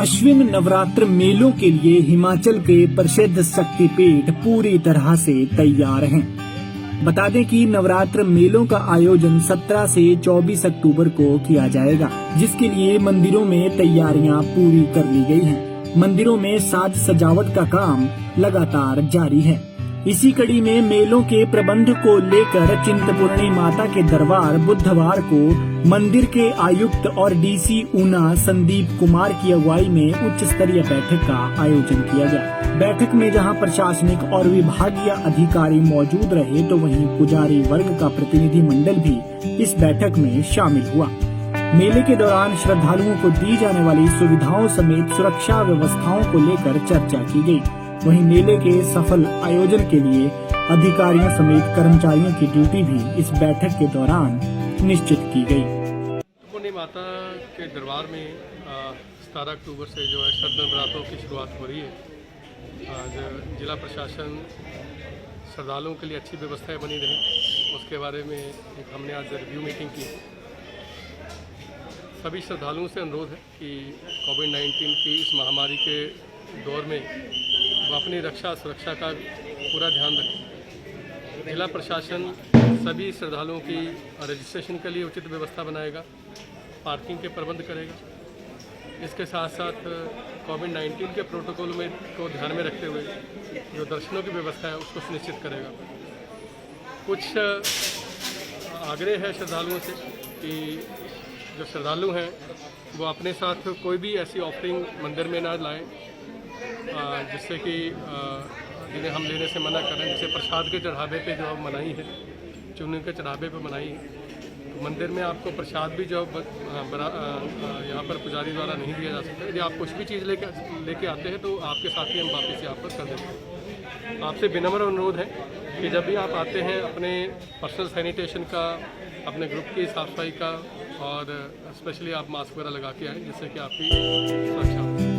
अश्विन नवरात्र मेलों के लिए हिमाचल के प्रसिद्ध शक्तिपीठ पूरी तरह से तैयार हैं। बता दें कि नवरात्र मेलों का आयोजन 17 से 24 अक्टूबर को किया जाएगा, जिसके लिए मंदिरों में तैयारियां पूरी कर ली गई हैं। मंदिरों में साज सजावट का काम लगातार जारी है। इसी कड़ी में मेलों के प्रबंध को लेकर चिंतपूर्णी माता के दरबार बुधवार को मंदिर के आयुक्त और डीसी ऊना संदीप कुमार की अगुवाई में उच्च स्तरीय बैठक का आयोजन किया गया। बैठक में जहां प्रशासनिक और विभागीय अधिकारी मौजूद रहे, तो वहीं पुजारी वर्ग का प्रतिनिधि मंडल भी इस बैठक में शामिल हुआ। मेले के दौरान श्रद्धालुओं को दी जाने वाली सुविधाओं समेत सुरक्षा व्यवस्थाओं को लेकर चर्चा की गई। वहीं मेले के सफल आयोजन के लिए अधिकारियों समेत कर्मचारियों की ड्यूटी भी इस बैठक के दौरान निश्चित की गई। चिंतपूर्णी माता के दरबार में 17 अक्टूबर से जो है शरद नवरात्रों की शुरुआत हो रही है। आज जिला प्रशासन श्रद्धालुओं के लिए अच्छी व्यवस्थाएं बनी रही, उसके बारे में एक हमने आज रिव्यू मीटिंग की। सभी श्रद्धालुओं से अनुरोध है कि कोविड-19 की इस महामारी के दौर में वो अपनी रक्षा सुरक्षा का पूरा ध्यान रखें। जिला प्रशासन सभी श्रद्धालुओं की रजिस्ट्रेशन के लिए उचित व्यवस्था बनाएगा, पार्किंग के प्रबंध करेगा। इसके साथ साथ कोविड-19 के प्रोटोकॉल में को ध्यान में रखते हुए जो दर्शनों की व्यवस्था है उसको सुनिश्चित करेगा। कुछ आग्रह है श्रद्धालुओं से कि जो श्रद्धालु हैं वो अपने साथ कोई भी ऐसी ऑफरिंग मंदिर में ना लाएं जिससे कि जिन्हें हम लेने से मना करें। जैसे प्रसाद के चढ़ावे पे जो मनाही है, चुन्नी के चढ़ावे पे मनाही है, तो मंदिर में आपको प्रसाद भी जो यहाँ पर पुजारी द्वारा नहीं दिया जा सकता। यदि आप कुछ भी चीज़ लेके आते हैं तो आपके साथ ही हम वापस यहाँ पर कर देते हैं। आपसे विनम्र अनुरोध है कि जब भी आप आते हैं अपने पर्सनल सैनिटेशन का, अपने ग्रुप की साफ सफाई का और स्पेशली आप मास्क वगैरह लगा के आएँ, जिससे कि आपकी सुरक्षा हो।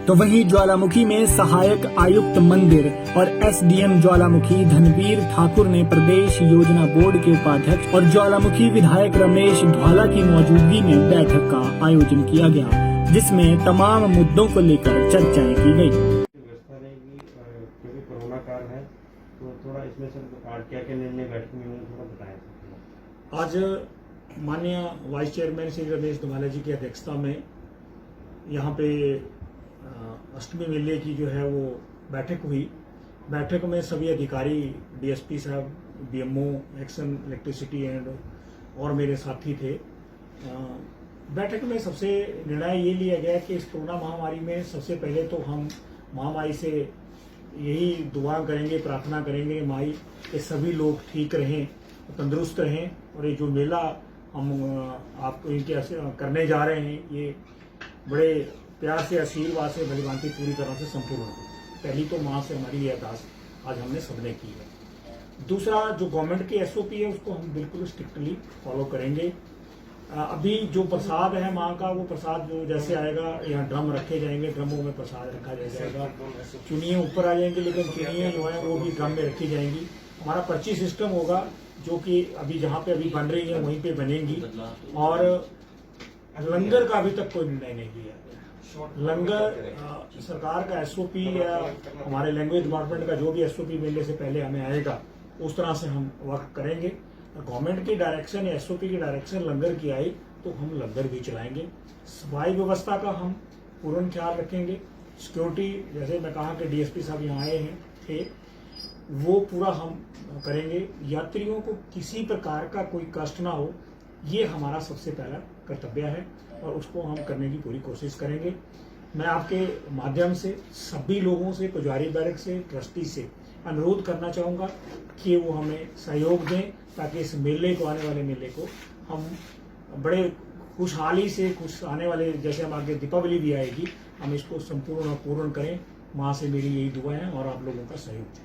तो वहीं ज्वालामुखी में सहायक आयुक्त मंदिर और एसडीएम ज्वालामुखी धनवीर ठाकुर ने प्रदेश योजना बोर्ड के उपाध्यक्ष और ज्वालामुखी विधायक रमेश ध्वाला की मौजूदगी में बैठक का आयोजन किया गया, जिसमें तमाम मुद्दों को लेकर चर्चाएं की गई। व्यवस्था रहेगी क्योंकि कोरोना काल है, तो थोड़ा इसमें सर क्या क्या निर्णय बैठक में थोड़ा बताएं। आज माननीय वाइस चेयरमैन श्री रमेश ध्वाला जी की अध्यक्षता में यहाँ पे अष्टमी मेले की जो है वो बैठक हुई। बैठक में सभी अधिकारी, डीएसपी साहब, बीएमओ, एक्शन इलेक्ट्रिसिटी एंड और मेरे साथी थे। बैठक में सबसे निर्णय ये लिया गया कि इस कोरोना महामारी में सबसे पहले तो हम महामारी से यही दुआ करेंगे, प्रार्थना करेंगे माई कि सभी लोग ठीक रहें, तंदुरुस्त रहें और ये जो मेला हम आपको इनके करने जा रहे हैं ये बड़े प्यार से, आशीर्वाद से, भलीभांति पूरी तरह से संपूर्ण हो। पहली तो माँ से हमारी ये अरदास आज हमने सबने की है। दूसरा, जो गवर्नमेंट की एसओपी है उसको हम बिल्कुल स्ट्रिक्टली फॉलो करेंगे। अभी जो प्रसाद है माँ का, वो प्रसाद जो जैसे आएगा यहाँ ड्रम रखे जाएंगे, ड्रमों में प्रसाद रखा जाएगा। चुनियाँ ऊपर आ जाएंगी, लेकिन चुनियाँ जो है वो भी ड्रम में रखी जाएंगी। हमारा पर्ची सिस्टम होगा जो कि अभी जहाँ पे अभी बन रही है वहीं पे बनेंगी। और लंगर का अभी तक कोई निर्णय नहीं लिया। लंगर सरकार का एसओपी या हमारे लैंग्वेज डिपार्टमेंट का जो भी एसओपी मेले से पहले हमें आएगा उस तरह से हम वर्क करेंगे। गवर्नमेंट की डायरेक्शन या एसओपी की डायरेक्शन लंगर की आई तो हम लंगर भी चलाएंगे। सफाई व्यवस्था का हम पूर्ण ख्याल रखेंगे। सिक्योरिटी, जैसे मैं कहा कि डीएसपी साहब यहाँ आए हैं थे, वो पूरा हम करेंगे। यात्रियों को किसी प्रकार का कोई कष्ट ना हो, ये हमारा सबसे पहला कर्तव्य है और उसको हम करने की पूरी कोशिश करेंगे। मैं आपके माध्यम से सभी लोगों से, पुजारी बैरक से, ट्रस्टी से अनुरोध करना चाहूँगा कि वो हमें सहयोग दें ताकि इस मेले को, आने वाले मेले को हम बड़े खुशहाली से, खुश आने वाले, जैसे हम आगे दीपावली भी आएगी, हम इसको संपूर्ण पूर्ण करें। माँ से मेरी यही दुआ है और आप लोगों का सहयोग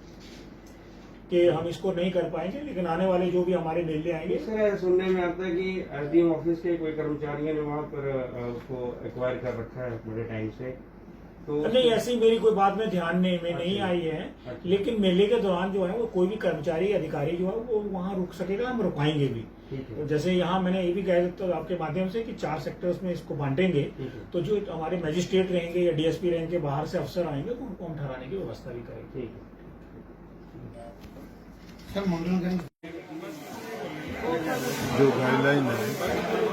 कि हम इसको नहीं कर पाएंगे, लेकिन आने वाले जो भी हमारे मेले आएंगे। सर, सुनने में आता है कि एसडीएम ऑफिस के कोई कर्मचारियों ने वहाँ पर उसको एक्वायर कर रखा है बड़े टाइम से, तो नहीं, ऐसी मेरी कोई बात में ध्यान में नहीं आई है। लेकिन मेले के दौरान जो है वो कोई भी कर्मचारी, अधिकारी जो है वो वहाँ रुक सकेगा, हम रुकाएंगे भी। ठीक है। तो जैसे यहाँ मैंने ये भी कह दिया तो आपके माध्यम से कि 4 सेक्टर्स में इसको बांटेंगे, ठीक है। तो जो हमारे मजिस्ट्रेट रहेंगे या डीएसपी रहेंगे, बाहर से अफसर आएंगे तो उनको हम ठहराने की व्यवस्था भी करेंगे। ठीक है। जो गाइडलाइन है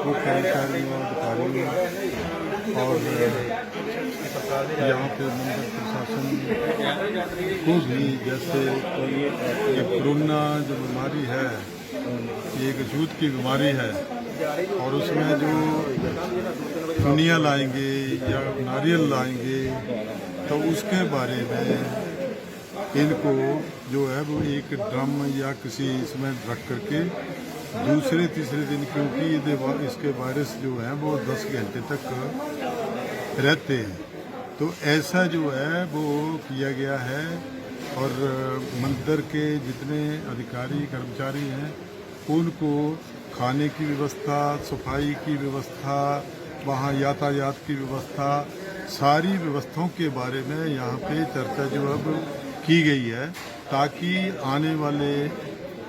वो कर्मचारियों अधिकारियों और यहाँ पे मंदिर प्रशासन को भी, जैसे ये कोरोना जो बीमारी है ये एक अछूत की बीमारी है और उसमें जो दुनिया लाएंगे या नारियल लाएंगे तो उसके बारे में इनको जो है वो एक ड्रम या किसी इसमें रख करके दूसरे तीसरे दिन, क्योंकि इसके वायरस जो है वो 10 घंटे तक रहते हैं, तो ऐसा जो है वो किया गया है। और मंदिर के जितने अधिकारी कर्मचारी हैं उनको खाने की व्यवस्था, सफाई की व्यवस्था, वहाँ यातायात की व्यवस्था, सारी व्यवस्थाओं के बारे में यहाँ पे चर्चा जो अब की गई है, ताकि आने वाले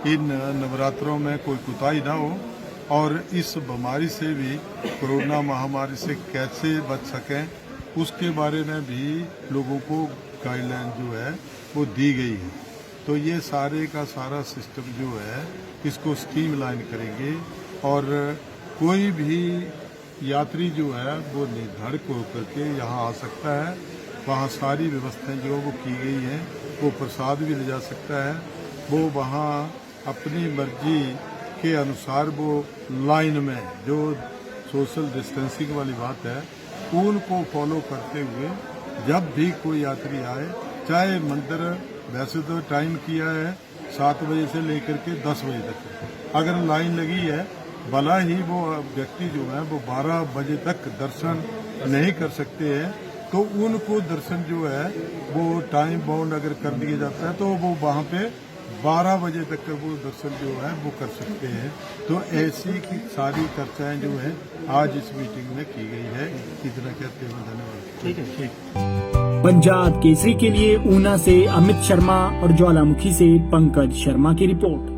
इन नवरात्रों में कोई कोताही ना हो और इस बीमारी से भी, कोरोना महामारी से कैसे बच सकें उसके बारे में भी लोगों को गाइडलाइन जो है वो दी गई है। तो ये सारे का सारा सिस्टम जो है इसको स्ट्रीमलाइन करेंगे और कोई भी यात्री जो है वो निर्धारित होकर के यहाँ आ सकता है। वहाँ सारी व्यवस्थाएं जो वो की गई हैं, वो प्रसाद भी ले जा सकता है, वो वहाँ अपनी मर्जी के अनुसार वो लाइन में जो सोशल डिस्टेंसिंग वाली बात है उनको फॉलो करते हुए जब भी कोई यात्री आए, चाहे मंदिर वैसे तो टाइम किया है 7 बजे से लेकर के 10 बजे तक, अगर लाइन लगी है भला ही वो व्यक्ति जो है वो 12 बजे तक दर्शन नहीं कर सकते हैं, तो उनको दर्शन जो है वो टाइम बाउंड अगर कर दिया जाता है तो वो वहाँ पे 12 बजे तक वो दर्शन जो है वो कर सकते हैं। तो ऐसी की सारी चर्चाएं जो है आज इस मीटिंग में की गई है। इतना कहते हुए धन्यवाद। ठीक है। ठीक। पंजाब केसरी के लिए ऊना से अमित शर्मा और ज्वालामुखी से पंकज शर्मा की रिपोर्ट।